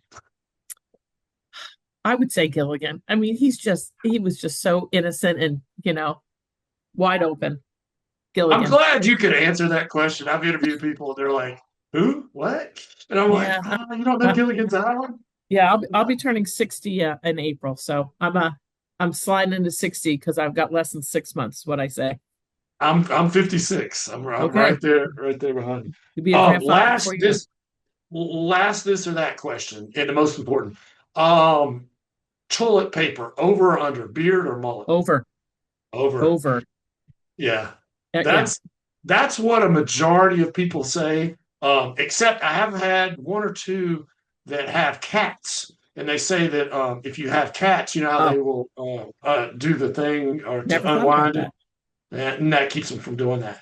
I would say Gilligan. I mean, he was just so innocent and Wide open. I'm Gilligan. glad you could answer that question. I've interviewed people, they're like, "Who? What?" And I'm like, Yeah. "You don't know Gilligan's Island?" Yeah, I'll be turning 60 in April. So I'm sliding into 60 because I've got less than 6 months, what I say. I'm 56. I'm Okay. right there behind you. You'll be a grandfather before Last you know it. this or that question, and the most important. Um, Toilet paper, over or under, beard or mullet? Over. Over. Over. Yeah. Yeah. That's what a majority of people say. Except I have had one or two that have cats, and they say that if you have cats, you know how Oh, they will do the thing or never to thought about unwind it, that. and that keeps them from doing that.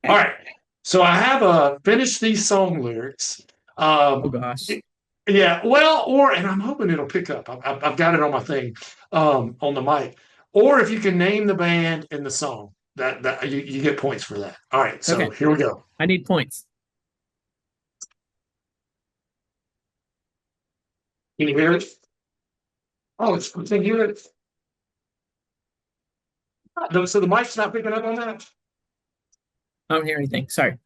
All Okay. right. So I have finished these song lyrics. Oh Um, gosh. yeah, well, and I'm hoping it'll pick up. I've got it on my thing, on the mic. Or if you can name the band and the song, that you get points for that. All right, so Okay. here we go. I need points. Can you hear it? Oh, can you hear it? So the mic's not picking up on that. I don't hear anything. Sorry.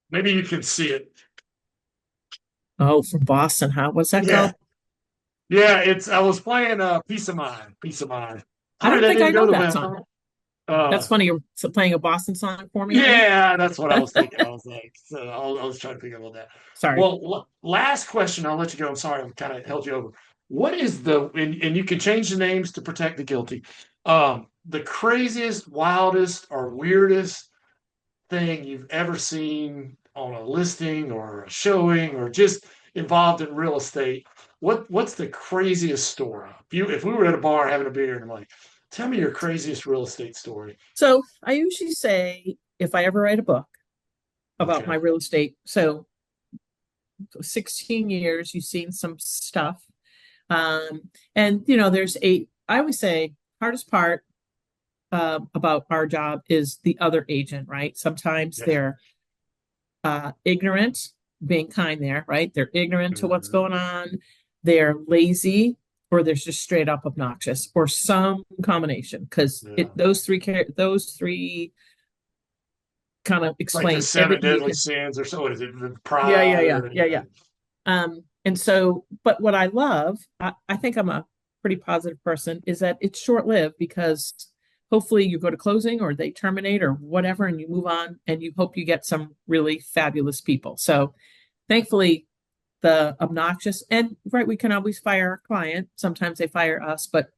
Maybe you can see it. Oh, from Boston, huh? What's that Yeah, called? yeah. I was playing Peace of Mind, Peace of Mind. I Sorry, don't that think I didn't go know the that way I song. thought. That's funny. You're playing a Boston song for me, are you? Yeah, that's what I was thinking. I was like, so I was trying to think about that. Sorry. Well, last question. I'll let you go. I'm sorry, I kind of held you over. What is and you can change the names to protect the guilty. The craziest, wildest, or weirdest thing you've ever seen on a listing or a showing or just involved in real estate? What's the craziest story? If we were at a bar having a beer and I'm like, tell me your craziest real estate story. So I usually say if I ever write a book about Okay. my real estate, so 16 years, you've seen some stuff. And I always say hardest part about our job is the other agent, right? Sometimes Yeah. they're ignorant, being kind there, right? They're ignorant to what's Mhm. going on. They're lazy, or they're just straight up obnoxious, or some combination. Because Yeah. those three kind of Like the explain seven everything you deadly can. sins or so. What is it? The Yeah, yeah, pride yeah, or yeah, yeah. And so, but what I love, I think I'm a pretty positive person, is that it's short lived because hopefully you go to closing or they terminate or whatever and you move on and you hope you get some really fabulous people. So thankfully, the obnoxious and right, we can always fire our client. Sometimes they fire us, but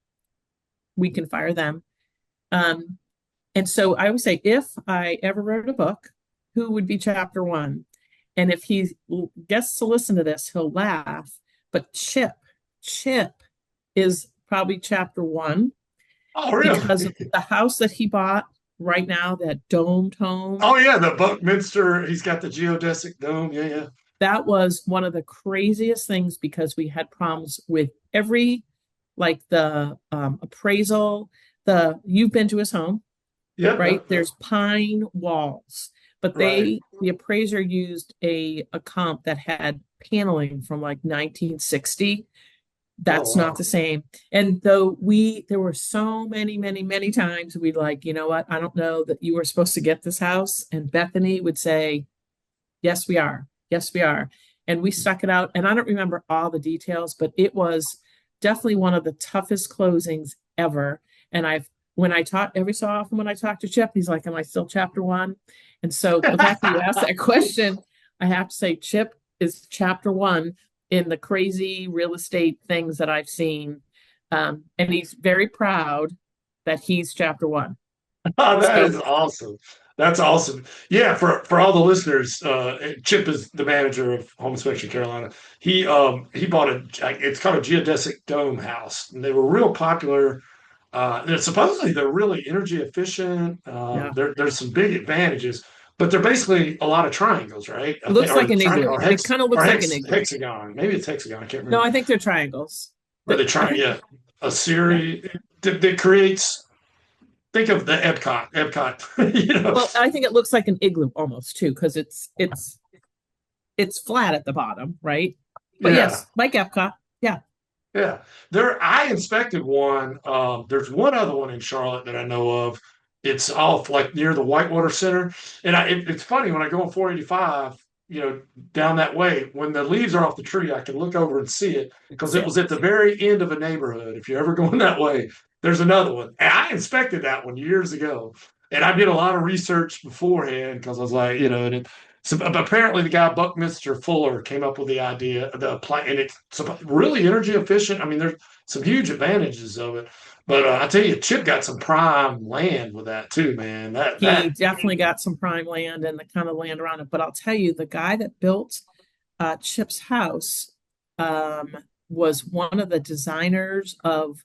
we can fire them. Um, and so I always say, if I ever wrote a book, who would be chapter one? And if he gets to listen to this, he'll laugh. But Chip is probably chapter one oh, really? because of the house that he bought right now, that domed home. Oh, yeah. The Buckminster. He's got the geodesic dome. Yeah, yeah. That was one of the craziest things because we had problems with every, like the appraisal. You've been to his home, Yep, right? yep, yep. There's pine walls, but Right. the appraiser used a comp that had paneling from like 1960. Oh, That's not wow. the same. And there were so many times we'd like, you know what? I don't know that you were supposed to get this house. And Bethany would say, yes, we are. Yes, we are. And we stuck it out. And I don't remember all the details, but it was definitely one of the toughest closings ever. And when I talk, every so often when I talk to Chip, he's like, am I still chapter one? And so the fact that you asked that question, I have to say Chip is chapter one in the crazy real estate things that I've seen. And he's very proud that he's chapter one. Oh, that So is awesome. That's awesome. Yeah, for all the listeners, Chip is the manager of Home Inspection Carolina. He bought it's called a geodesic dome house, and they were real popular. Supposedly they're really energy efficient. yeah, There's some big advantages, but they're basically a lot of triangles, right? it I think, looks like or an triangle, igloo. or It kind of looks like an igloo. hexagon. Maybe it's hexagon. I can't No, remember. I think they're triangles. Or they I try, think, yeah, a yeah. series that creates. Think of the Epcot. Well, I think it looks like an igloo almost too, because it's flat at the bottom, right? But Yeah. yes, like Epcot. Yeah. Yeah, I inspected one. There's one other one in Charlotte that I know of. It's off like near the Whitewater Center, and it's funny when I go on 485, down that way. When the leaves are off the tree, I can look over and see it because That's it it. was at the very end of a neighborhood. If you're ever going that way, there's another one. And I inspected that one years ago, and I did a lot of research beforehand because I was like, and so apparently the guy Buckminster Fuller came up with the idea, the plan, and it's really energy efficient. I mean, there's some huge advantages of it. But I tell you, Chip got some prime land with that too, man. He definitely got some prime land and the kind of land around it. But I'll tell you, the guy that built Chip's house um, was one of the designers of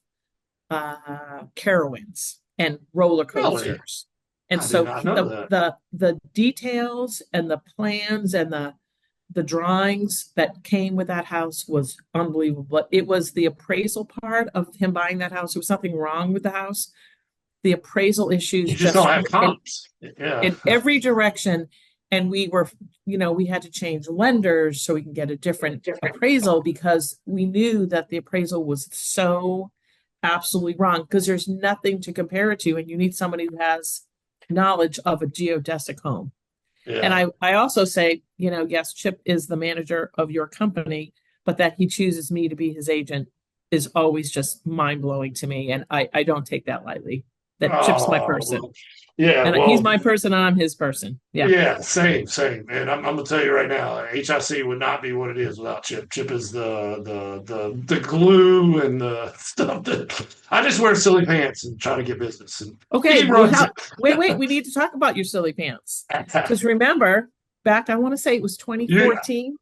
Carowinds and roller really, coasters. And I did so not he, know that. the details and the plans and the drawings that came with that house was unbelievable. But it was the appraisal part of him buying that house. There was something wrong with the house. The appraisal issues You just don't just have comps. Yeah. in every direction. And we were, we had to change lenders so we can get a different appraisal because we knew that the appraisal was so absolutely wrong because there's nothing to compare it to. And you need somebody who has knowledge of a geodesic home. And Yeah. I also say, yes, Chip is the manager of your company, but that he chooses me to be his agent is always just mind blowing to me. And I don't take that lightly. That Chip's my Oh, person. well, yeah. And he's Well, my person and I'm his person. Yeah. yeah, same. And I'm gonna tell you right now, HIC would not be what it is without Chip. Chip is the glue and the stuff that I just wear silly pants and try to get business. And Okay. he runs it. Wait. We need to talk about your silly pants. Because remember, I want to say it was Yeah, 2014.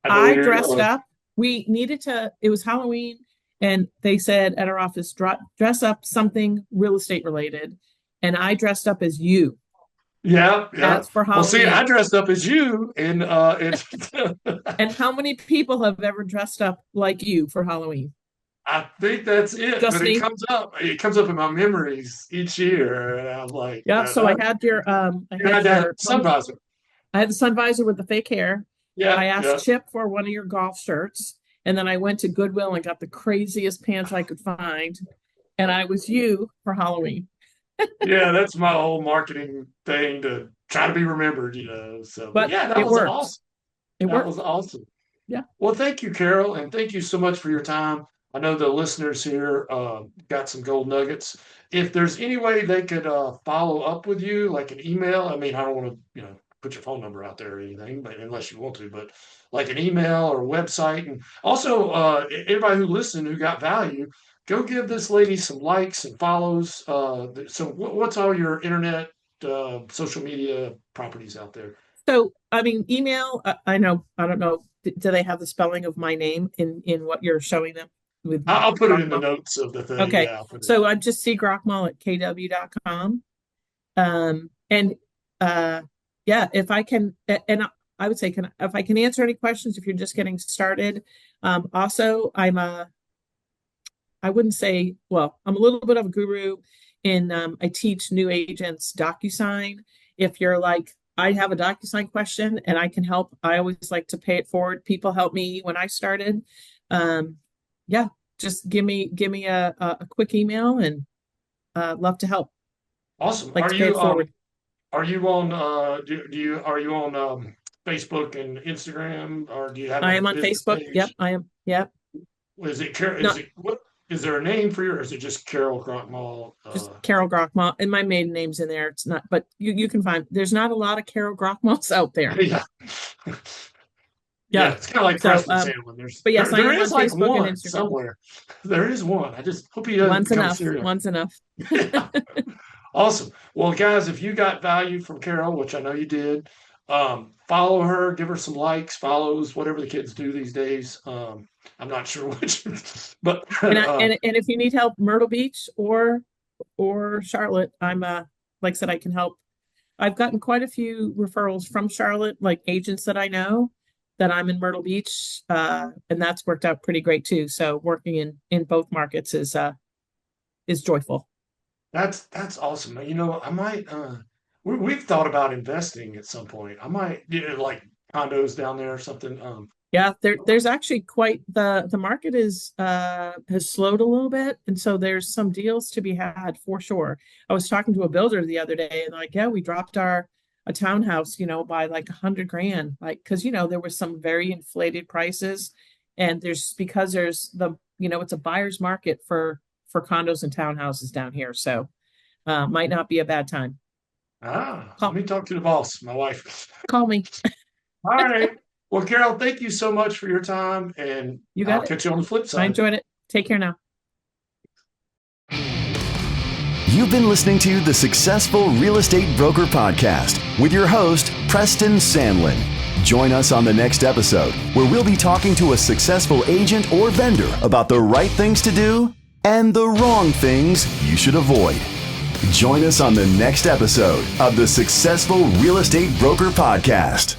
I know where I you're dressed going. up. It was Halloween, and they said at our office, dress up something real estate related. And I dressed up as you. Yeah. That's for Well, see, I Halloween. dressed up as you, and it's And how many people have ever dressed up like you for Halloween? I think that's it. Just But it me. comes up. It comes up in my memories each year, and I'm like, Yeah. So you had that sun visor. I had the sun visor with the fake hair. I Yeah. asked Chip for one of your golf shirts, and then I went to Goodwill and got the craziest pants I could find, and I was you for Halloween. Yeah, that's my whole marketing thing to try to be remembered, So, but But yeah, that it was worked. awesome. It That worked. was awesome. Yeah. Well, thank you, Carol, and thank you so much for your time. I know the listeners here got some gold nuggets. If there's any way they could follow up with you, like an email, I mean, I don't want to, put your phone number out there or anything, but unless you want to, but like an email or website. And also, everybody who listened who got value, go give this lady some likes and follows. So, what's all your internet, social media properties out there? So, I mean, email, I know, I don't know, do they have the spelling of my name in what you're showing them with I'll put it in the Grochmal? notes of the thing. Okay. Yeah, I'll put it. So I just see Grochmal at kw.com. And yeah, if I can, and I would say, if I can answer any questions, if you're just getting started. Also, I wouldn't say, well, I'm a little bit of a guru in, I teach new agents DocuSign. If you're like, I have a DocuSign question and I can help, I always like to pay it forward. People help me when I started. Yeah, just give me a quick email and love to help. Awesome. Like to pay it forward. Are you on are you on Facebook and Instagram, or do you have I a am on business Facebook. Yep, page? I am. Yep. Is it Carol? No, What is there a name for you, or is it just Carol Gronkmall? just Carol Grochmal. And my maiden name's in there. It's not, but you can find, there's not a lot of Carol Grochmals out there. Yeah. Yeah, Yeah. it's kind of like So, Preston Sandlin. There's but yes, I there am on is like Facebook and one Instagram. somewhere. There is one. I just hope he doesn't One's become enough. serial. One's enough. Awesome. Well, guys, if you got value from Carol, which I know you did, follow her, give her some likes, follows, whatever the kids do these days. I'm not sure which, but And if you need help, Myrtle Beach or Charlotte, I'm like I said, I can help. I've gotten quite a few referrals from Charlotte, like agents that I know that I'm in Myrtle Beach, and that's worked out pretty great too. So working in both markets is joyful. that's awesome. I might we've thought about investing at some point. I might like condos down there or something. Yeah, there's actually quite the market is has slowed a little bit, and so there's some deals to be had for sure. I was talking to a builder the other day, and like, yeah, we dropped our a townhouse, by like 100 grand, like because there was some very inflated prices, and there's it's a buyer's market for condos and townhouses down here, so might not be a bad time. Let Call me talk to the boss, my wife. call me. All right. Well, Carol, thank you so much for your time, and You I'll got it. catch you on the flip I side. enjoyed it. Take care now. You've been listening to the Successful Real Estate Broker Podcast with your host, Preston Sandlin. Join us on the next episode where we'll be talking to a successful agent or vendor about the right things to do and the wrong things you should avoid. Join us on the next episode of the Successful Real Estate Broker Podcast.